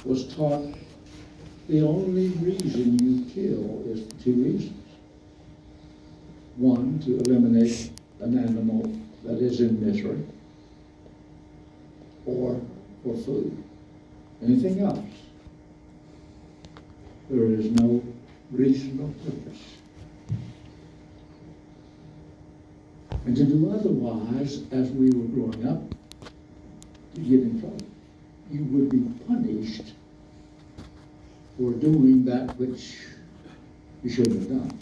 was taught the only reason you kill is for two reasons. One, to eliminate an animal that is in misery, or for food. Anything else, there is no reason or purpose. And to do otherwise, as we were growing up, to get in trouble. You would be punished for doing that which you shouldn't have done.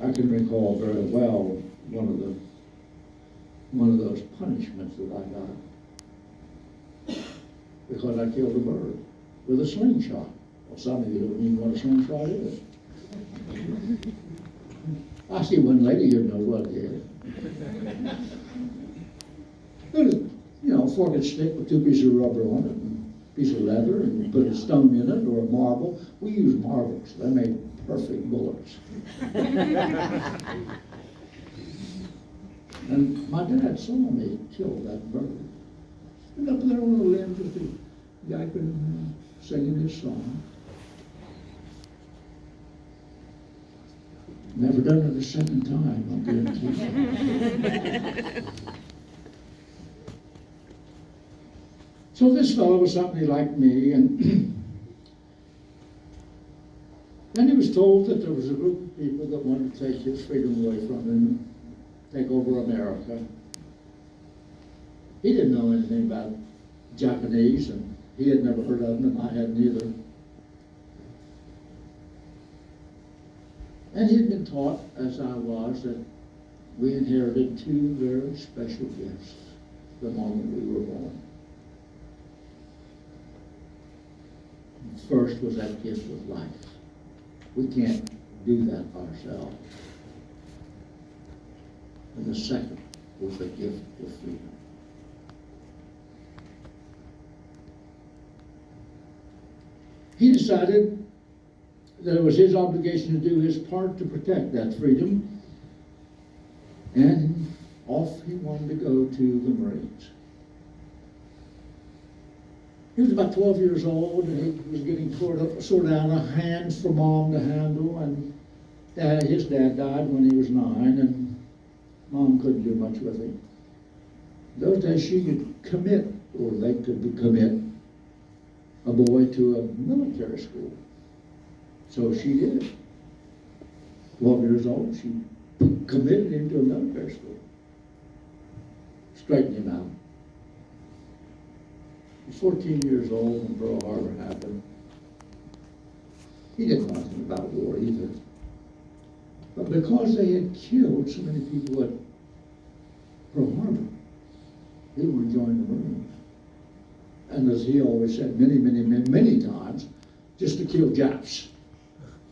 I can recall very well one of those punishments that I got because I killed a bird with a slingshot. Well, some of you don't even know what a slingshot is. I see one lady here knows what it is. It was, a forked stick with two pieces of rubber on it, and a piece of leather, and you put a stone in it or a marble. We use marbles. They make perfect bullets. And my dad saw me kill that bird. And up there on the limb, just a guy singing his song. Never done it a second time, I'll guarantee you. So this fellow was somebody like me, and then he was told that there was a group of people that wanted to take his freedom away from him, take over America. He didn't know anything about Japanese, and he had never heard of them, and I hadn't either. And he'd been taught, as I was, that we inherited two very special gifts the moment we were born. First was that gift of life. We can't do that ourselves. And the second was the gift of freedom. He decided that it was his obligation to do his part to protect that freedom, and off he wanted to go to the Marines. He was about 12 years old, and he was getting sort of out of hands for Mom to handle, and his dad died when he was 9, and Mom couldn't do much with him. Those days she could commit, or they could commit, a boy to a military school. So she did. 12 years old, she committed him to a military school. Straightened him out. He was 14 years old when Pearl Harbor happened. He didn't know anything about war either. But because they had killed so many people at Pearl Harbor, he wanted to join the Marines. And as he always said many times, just to kill Japs.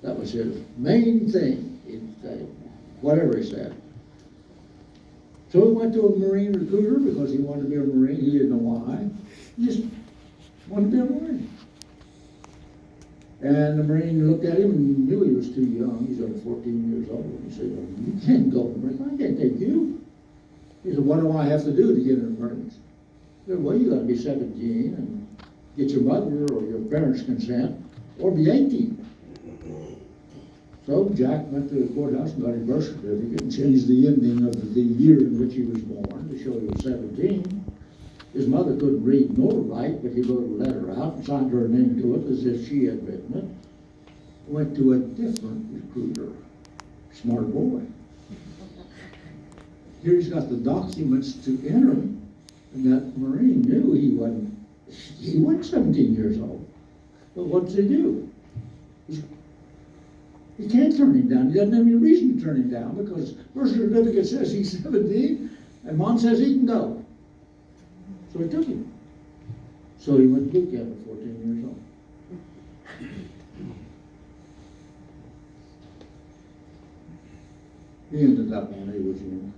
That was his main thing, he'd say, whatever he said. So he went to a Marine recruiter because he wanted to be a Marine. He didn't know why. He just wanted to be a Marine. And the Marine looked at him and knew he was too young. He's only 14 years old. He said, well, you can't go to the Marines. I can't take you. He said, what do I have to do to get in the Marines? He said, well, you got to be 17 and get your mother or your parents' consent, or be 18. So Jack went to the courthouse and got his birth certificate and changed the ending of the year in which he was born to show he was 17. His mother couldn't read nor write, but he wrote a letter out and signed her name to it as if she had written it. Went to a different recruiter. Smart boy. Here he's got the documents to enter, and that Marine knew he wasn't 17 years old. But what does he do? He can't turn him down. He doesn't have any reason to turn him down because birth certificate says he's 17 and Mom says he can go. So he took him. So he went to boot camp at 14 years old. He ended up on Iwo Jima.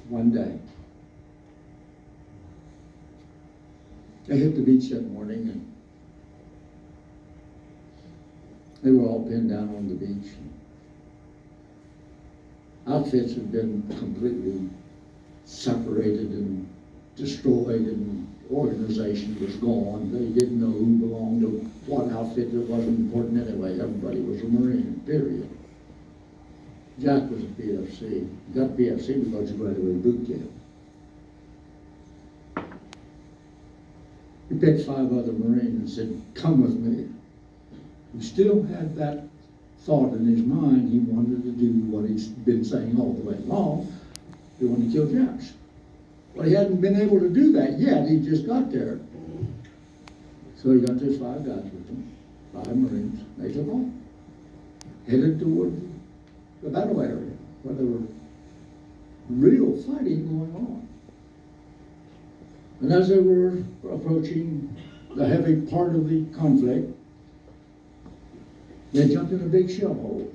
One day, they hit the beach that morning, and they were all pinned down on the beach. Outfits had been completely separated and destroyed, and organization was gone. They didn't know who belonged to what outfit. It wasn't important anyway. Everybody was a Marine, period. Jack was a PFC. He got PFC because he graduated boot camp. He picked 5 other Marines and said, come with me. He still had that thought in his mind. He wanted to do what he's been saying all the way along. He wanted to kill Japs. Well, he hadn't been able to do that yet. He just got there. So he got those 5 guys with him, 5 Marines. They took off, headed toward the battle area where there were real fighting going on. And as they were approaching the heavy part of the conflict, they jumped in a big shell hole.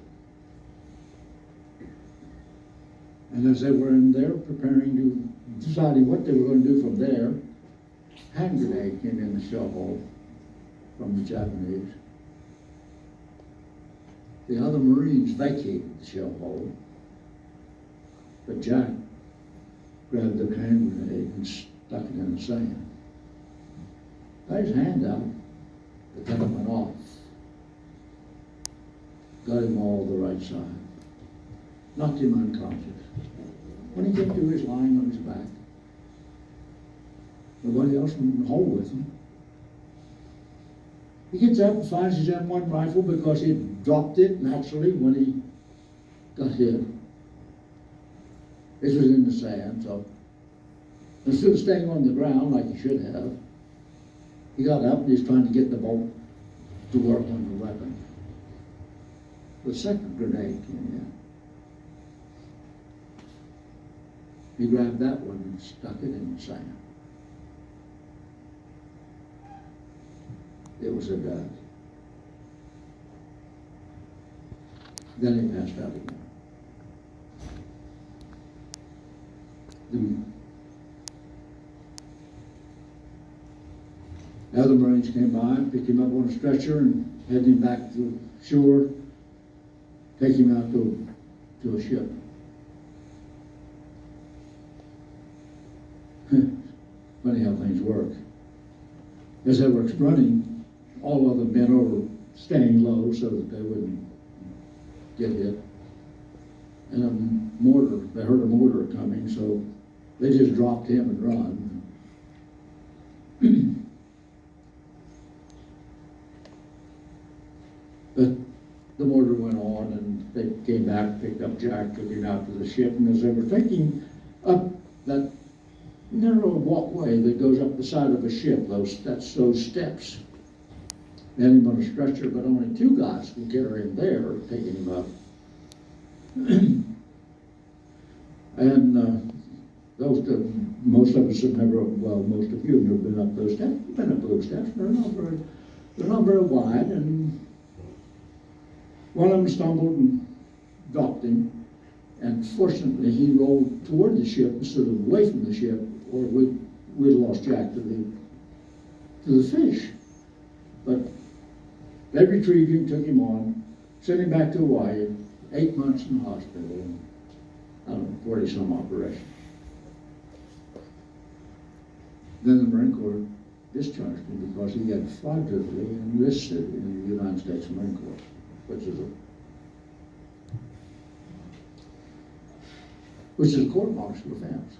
And as they were in there preparing to, deciding what they were going to do from there, hand grenade came in the shell hole from the Japanese. The other Marines vacated the shell hole, but Jack grabbed the hand grenade and stuck it in the sand. Got his hand out, but then it went off. Got him all the right side. Knocked him unconscious. When he came to, he was lying on his back. Nobody else in the hole with him. He gets up and finds his M1 rifle because he had dropped it naturally when he got hit. This was in the sand, so instead of staying on the ground like he should have, he got up and he was trying to get the bolt to work on the weapon. The second grenade came in. He grabbed that one and stuck it in the sand. It was a dud. Then he passed out again. The other Marines came by and picked him up on a stretcher and headed him back to shore, take him out to a ship. Funny how things work. As they were running, all of them bent over, staying low so that they wouldn't get hit. And a mortar, they heard a mortar coming, so they just dropped him and run. But the mortar went on, and they came back, picked up Jack, took him out to the ship, and as they were taking up that narrow walkway that goes up the side of a ship, those steps. They had him on a stretcher, but only 2 guys could carry him there, taking him up. And most of us have never, well, most of you have never been up those steps. You've been up those steps. They're not very wide, and one of them stumbled and dropped him. And fortunately, he rolled toward the ship instead of away from the ship, or we'd lost Jack to the fish. But they retrieved him, took him on, sent him back to Hawaii, 8 months in the hospital, and I don't know, 40-some operation. Then the Marine Corps discharged him because he had fraudulently enlisted in the United States Marine Corps, which is a court-martial offense.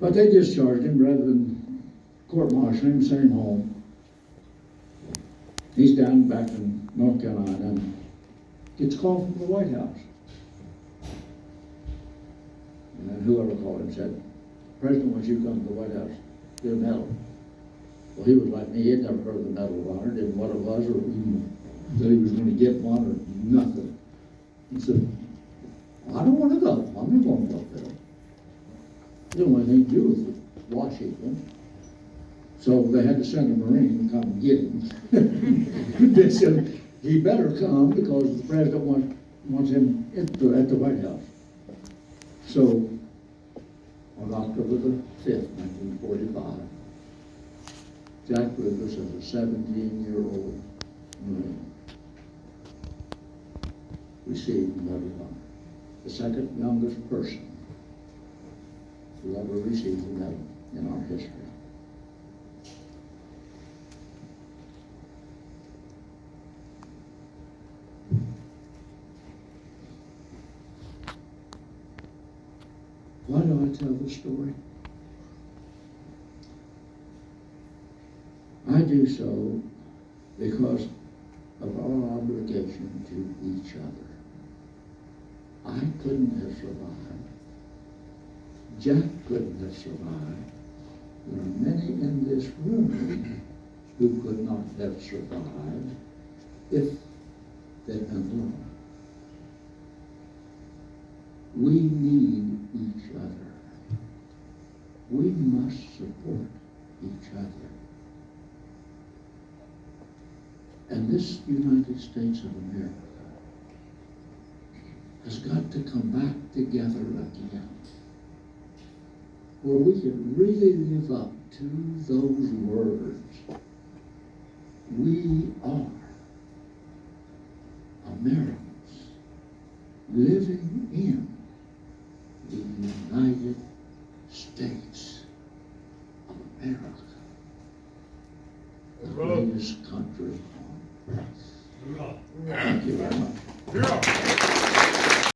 But they discharged him rather than court-martial him, sent him home. He's down back in North Carolina and gets a call from the White House. And whoever called him said, "The President wants you to come to the White House, get a medal." Well, he was like me. He had never heard of the Medal of Honor, didn't know what it was, or even that he was going to get one, or nothing. He said, "I don't want to go. I'm not going to go there." It didn't want anything to do with Washington. So they had to send a Marine to come and get him. They said, he better come because the President wants him at the White House. So on October the 5th, 1945, Jack Rivers, as a 17-year-old Marine, received the Medal of Honor, the second youngest person who ever received a medal in our history. Why do I tell the story? I do so because of our obligation to each other. I couldn't have survived. Jack couldn't have survived. There are many in this room who could not have survived if they'd been alone. We need each other. We must support each other. And this United States of America has got to come back together again, where we can really live up to those words. We are Americans living in the United States of America, the greatest country on earth. Thank you very much.